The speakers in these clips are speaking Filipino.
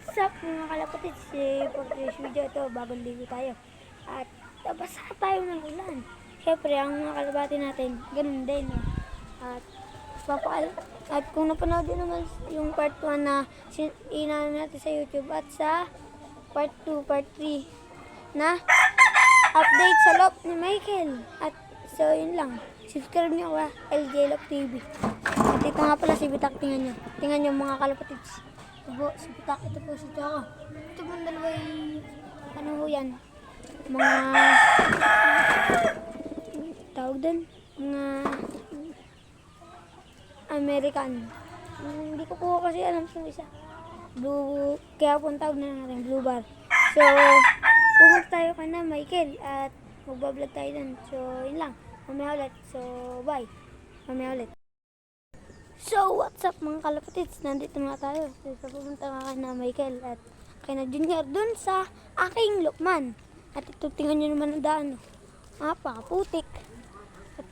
What's up mga kalapatid? For today's video ito, bagong ligo tayo. At nabasa tayo ng ulan. Siyempre, ang mga kalapatid natin, ganun din. At kung napanood nyo naman yung part 1 na inano natin sa YouTube at sa part 2, part 3 na update sa loob ni Michael. At so yun lang. Subscribe nyo ka, LJ Love TV. At ito nga pala si Bitak, tingnan nyo. Tingnan nyo mga kalapatids. Ito po, si Bitak, ito po si Choco. Ito po ang dalawa yung, ano po yan, mga, tawag din, mga American. Hindi ko po kasi alam kung isa. Blue, kaya po ang tawag na natin, blue bar. So, pumunta tayo ka na, Michael, at magbablog tayo dun. So, yun lang. Mamaya ulit. So, bye. Mamaya ulit. So, what's up mga kalapatids? Nandito nga tayo. So, pumunta nga na Michael at kay na Junior dun sa aking Lukman. At ito, tingnan nyo naman ang daan. Putik. At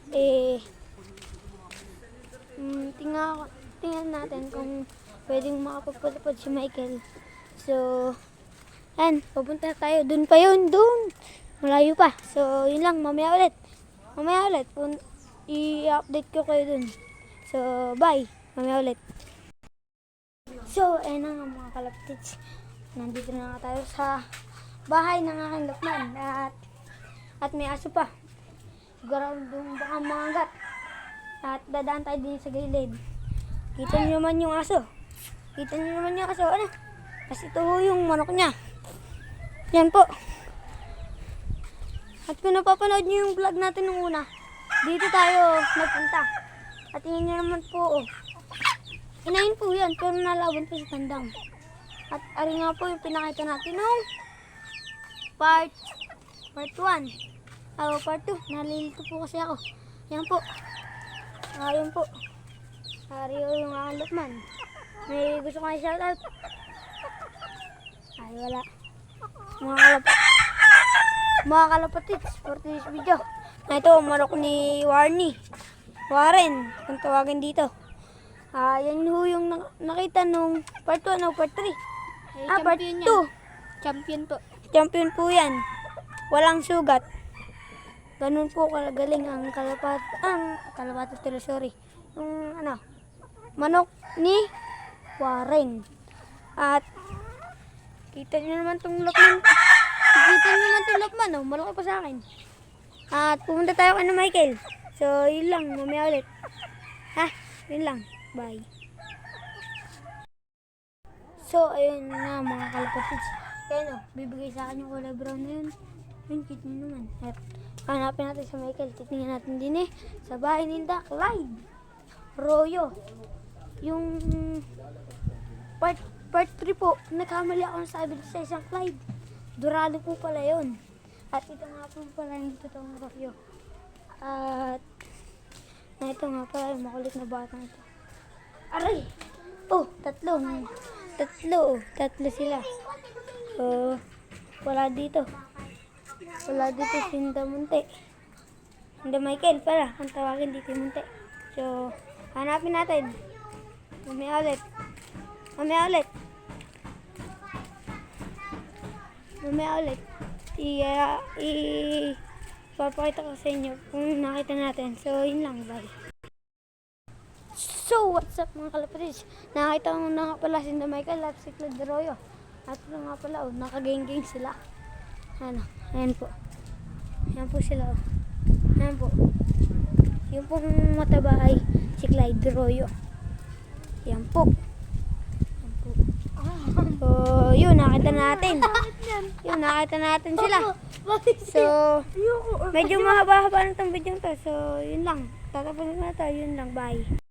tingnan natin kung pwedeng makapagpalapad si Michael. So, yan. Pupunta tayo. Dun pa yun. Dun. Malayo pa. So, yun lang. Mamaya ulit. I-update ko kayo dun. So, bye. Mamaya ulit. So, ayun na nga mga kalapatids. Nandito na nga tayo sa bahay ng aking Lukman. At may aso pa. Siguro doon baka mangagat. At dadaan tayo din sa gilid. Kita nyo naman yung aso. Ano? Kasi ito yung manok niya. Yan po. At kung napapanood nyo yung vlog natin nung una, dito tayo nagpunta. At tingnan nyo naman po, inahin po yan, pero nalaban po sa tandang. At ari nga po yung pinakita natin nung part 1. Part 2, nalilito po kasi ako. Yan po. Ayun po. Ari yung aking Lukman. May gusto ko na shoutout. Ay, wala. Mga kalapatids, for today's video. Na ito, manok ni Warren, kung tawagin dito. Yan ho yung nakita nung part 1 o part 3. Part 2. Champion po. Champion po yan. Walang sugat. Ganun po kalagaling ang kalapati, sorry. Yung manok ni Warren. At kita nyo naman itong Lukman. Malaki pa sa akin. At pumunta tayo kay Michael. So, yun lang. Mamaya ulit. Yun lang. Bye. So, ayun na mga kalapatids. Kaya bibigay sa akin yung kulay brown na yun. Yun, kita nyo naman. At hanapin natin sa Michael. Titingnan natin din sa bahay ni Clyde Royo. Yung part 3 po, nagkamali ako ng sabi sa isang Clyde. Dorado po pala yun. At ito nga po pala yung totoong Royo. At ito nga pala yung makulit na bata ito. Aray! Tatlo sila. So, wala dito si Munte. Hindi Michael pala, ang tawagin dito yung Munte. So, hanapin natin. Mamaya ulit. Papakita ko sa inyo kung nakita natin. So, yun lang. Bye. So, what's up mga kalapatids? Nakita ko na nga pala si Michael at si Clyde Royo. At ito nga pala, nakageng-geng sila. Ayan po. Ayan po sila. Ayan po. Yung pong mataba ay si Clyde Royo. Ayan po. So, yun, nakita natin sila. So, medyo mahaba-haba na itong video to. So, yun lang. Tatapusin na tayo. Yun lang. Bye.